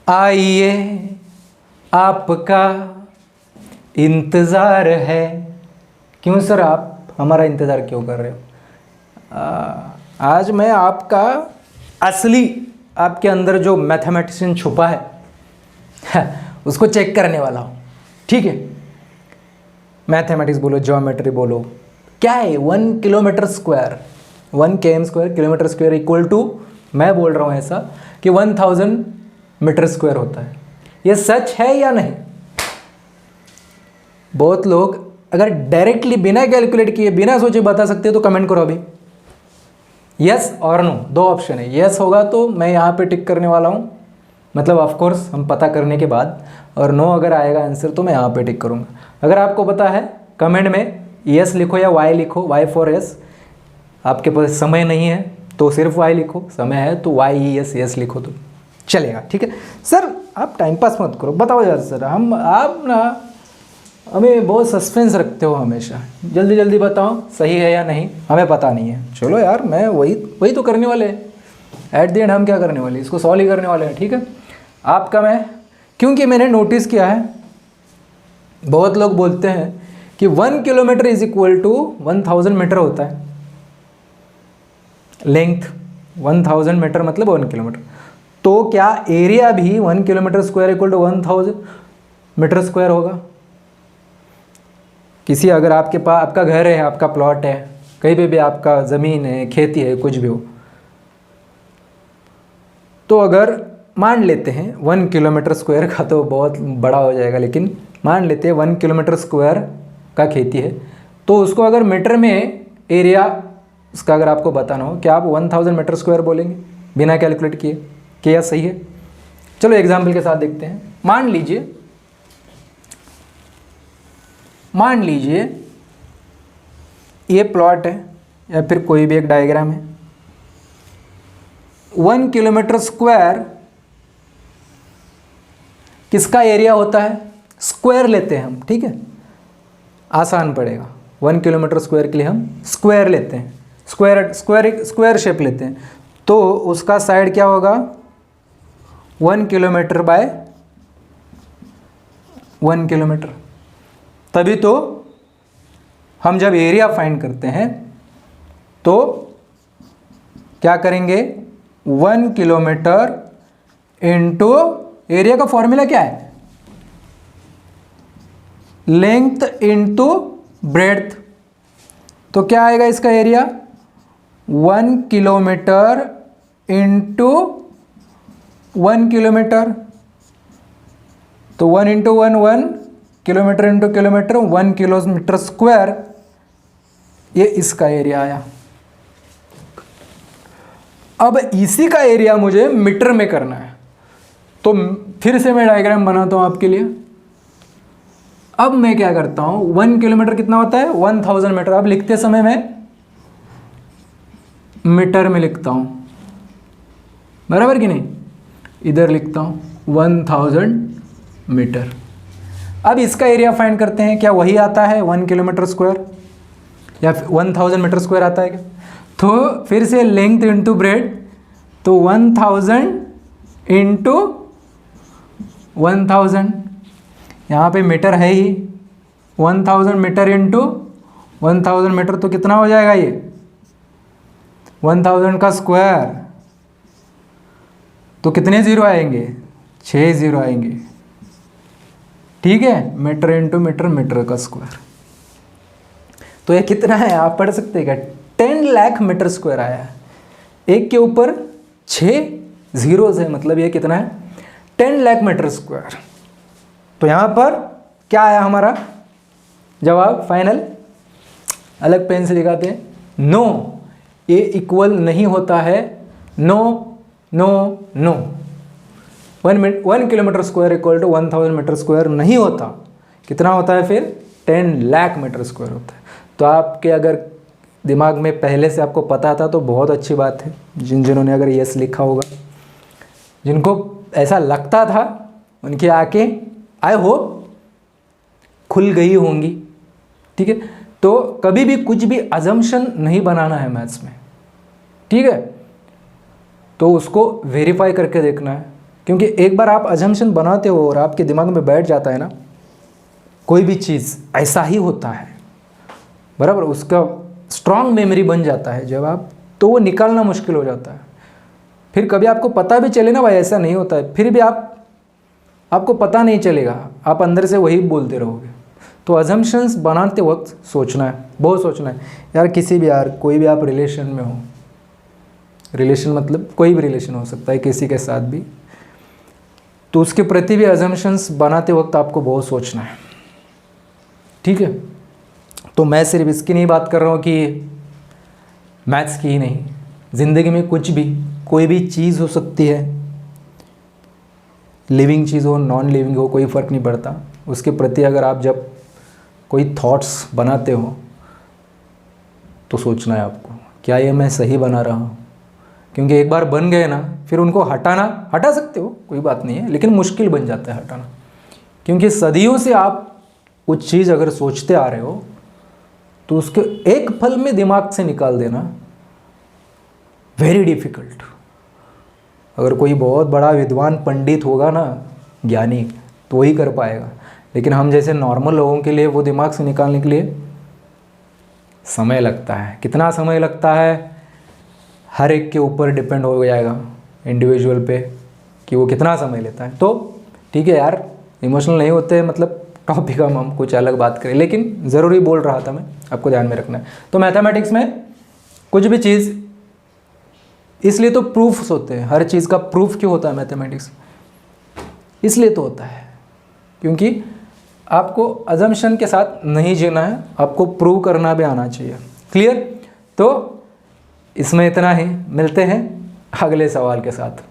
आइए आपका इंतज़ार है। क्यों सर, आप हमारा इंतज़ार क्यों कर रहे हो? आज मैं आपका असली, आपके अंदर जो मैथमेटिशियन छुपा है उसको चेक करने वाला हूँ। ठीक है, मैथमेटिक्स बोलो, ज्योमेट्री बोलो, क्या है 1 kilometre square, 1 km square, kilometre square equal to, मैं बोल रहा हूँ ऐसा कि 1000 मीटर स्क्वायर होता है। ये सच है या नहीं? बहुत लोग अगर डायरेक्टली बिना कैलकुलेट किए, बिना सोचे बता सकते हो तो कमेंट करो अभी, यस और नो, 2 ऑप्शन है। यस होगा तो मैं यहाँ पे टिक करने वाला हूँ, मतलब ऑफ कोर्स हम पता करने के बाद, और नो अगर आएगा आंसर तो मैं यहाँ पे टिक करूँगा। अगर आपको पता है कमेंट में यस लिखो या वाई लिखो, वाई फॉर यस। आपके पास समय नहीं है तो सिर्फ वाई लिखो, समय है तो वाई यस यस लिखो तो चलेगा। ठीक है सर, आप टाइम पास मत करो, बताओ यार सर, आप ना हमें बहुत सस्पेंस रखते हो हमेशा, जल्दी जल्दी बताओ सही है या नहीं, हमें पता नहीं है। चलो यार, मैं वही तो करने वाले हैं एट द एंड, हम क्या करने वाले, इसको सॉल्व ही करने वाले हैं। ठीक है, आपका मैं, क्योंकि मैंने नोटिस किया है बहुत लोग बोलते हैं कि 1 kilometre is equal to 1000 metre होता है, लेंथ 1000 मीटर मतलब 1 किलोमीटर। तो क्या एरिया भी 1 kilometre square equal to 1000 metre square होगा? किसी, अगर आपके पास आपका घर है, आपका प्लॉट है, कहीं पे भी आपका ज़मीन है, खेती है, कुछ भी हो, तो अगर मान लेते हैं 1 किलोमीटर स्क्वायर का, तो बहुत बड़ा हो जाएगा, लेकिन मान लेते हैं 1 किलोमीटर स्क्वायर का खेती है, तो उसको अगर मीटर में एरिया उसका अगर आपको बताना हो, क्या आप 1000 मीटर स्क्वायर बोलेंगे बिना कैलकुलेट किए? क्या सही है? चलो एग्जाम्पल के साथ देखते हैं। मान लीजिए ये प्लॉट है या फिर कोई भी एक डायग्राम है, 1 किलोमीटर स्क्वायर किसका एरिया होता है? स्क्वायर लेते हैं हम, ठीक है, आसान पड़ेगा। 1 किलोमीटर स्क्वायर के लिए हम स्क्वायर लेते हैं, स्क्वायर शेप लेते हैं, तो उसका साइड क्या होगा? 1 किलोमीटर बाय 1 किलोमीटर। तभी तो हम जब एरिया फाइंड करते हैं तो क्या करेंगे? 1 किलोमीटर इंटू एरिया का फॉर्मूला क्या है? Length into breadth. तो क्या आएगा इसका एरिया? 1 kilometre into 1 kilometre. तो 1 into 1 1, kilometre into kilometre 1 kilometre square, ये इसका एरिया आया। अब इसी का एरिया मुझे मीटर में करना है, तो फिर से मैं डायग्राम बनाता हूं आपके लिए। अब मैं क्या करता हूं, 1 किलोमीटर कितना होता है? 1000 मीटर। अब लिखते समय मैं मीटर में लिखता हूं, बराबर कि नहीं? इधर लिखता हूं 1000 मीटर। अब इसका एरिया फाइंड करते हैं, क्या वही आता है 1 किलोमीटर स्क्वायर या 1000 मीटर स्क्वायर आता है क्या? तो फिर से लेंथ इंटू ब्रेड, तो 1000 इंटू 1000, यहाँ पे मीटर है ही, 1000 मीटर इंटू 1000 मीटर, तो कितना हो जाएगा ये? 1000 का स्क्वायर, तो कितने जीरो आएंगे? 6 जीरो आएंगे। ठीक है, मीटर इंटू मीटर, मीटर का स्क्वायर। तो ये कितना है आप पढ़ सकते हैं क्या? 10 लाख मीटर स्क्वायर आया है। एक के ऊपर 6 जीरोज है, मतलब ये कितना है? 10 लाख मीटर स्क्वायर। तो यहाँ पर क्या आया हमारा जवाब फाइनल? अलग पेन से दिखाते हैं। नो, ये इक्वल नहीं होता है। No no no, 1 kilometre square equal to 1000 metre square नहीं होता। कितना होता है फिर? 10 लाख मीटर स्क्वायर होता है। तो आपके अगर दिमाग में पहले से आपको पता था तो बहुत अच्छी बात है। जिन्होंने अगर यस लिखा होगा, जिनको ऐसा लगता था, उनकी आंखें आई होप खुल गई होंगी। ठीक है, तो कभी भी कुछ भी अजम्पशन नहीं बनाना है मैथ्स में, ठीक है? तो उसको वेरीफाई करके देखना है क्योंकि एक बार आप अजम्पशन बनाते हो और आपके दिमाग में बैठ जाता है ना, कोई भी चीज़ ऐसा ही होता है, बराबर, उसका स्ट्रॉन्ग मेमोरी बन जाता है जब आप, तो वो निकालना मुश्किल हो जाता है। फिर कभी आपको पता भी चले ना भाई ऐसा नहीं होता है, फिर भी आपको पता नहीं चलेगा, आप अंदर से वही बोलते रहोगे। तो अजम्पशंस बनाते वक्त सोचना है, बहुत सोचना है यार। किसी भी यार कोई भी आप रिलेशन में हो, रिलेशन मतलब कोई भी रिलेशन हो सकता है किसी के साथ भी, तो उसके प्रति भी अजम्पशंस बनाते वक्त आपको बहुत सोचना है, ठीक है। तो मैं सिर्फ इसकी नहीं बात कर रहा हूँ कि मैथ्स की ही नहीं, ज़िंदगी में कुछ भी, कोई भी चीज़ हो सकती है, लिविंग चीज़ हो नॉन लिविंग हो, कोई फ़र्क नहीं पड़ता। उसके प्रति अगर आप जब कोई थॉट्स बनाते हो तो सोचना है आपको, क्या ये मैं सही बना रहा हूँ? क्योंकि एक बार बन गए ना, फिर उनको हटा सकते हो, कोई बात नहीं है, लेकिन मुश्किल बन जाता है हटाना। क्योंकि सदियों से आप कुछ चीज़ अगर सोचते आ रहे हो तो उसके एक पल में दिमाग से निकाल देना वेरी डिफ़िकल्ट। अगर कोई बहुत बड़ा विद्वान पंडित होगा ना, ज्ञानी, तो वही कर पाएगा, लेकिन हम जैसे नॉर्मल लोगों के लिए वो दिमाग से निकालने के लिए समय लगता है। कितना समय लगता है हर एक के ऊपर डिपेंड हो जाएगा, इंडिविजुअल पे, कि वो कितना समय लेता है। तो ठीक है यार, इमोशनल नहीं होते, मतलब टॉपिक हम कुछ अलग बात करें, लेकिन ज़रूरी बोल रहा था मैं, आपको ध्यान में रखना है। तो मैथमेटिक्स में कुछ भी चीज़, इसलिए तो प्रूफ्स होते हैं, हर चीज़ का प्रूफ क्यों होता है मैथमेटिक्स? इसलिए तो होता है क्योंकि आपको अजम्पशन के साथ नहीं जीना है, आपको प्रूव करना भी आना चाहिए। क्लियर? तो इसमें इतना ही, मिलते हैं अगले सवाल के साथ।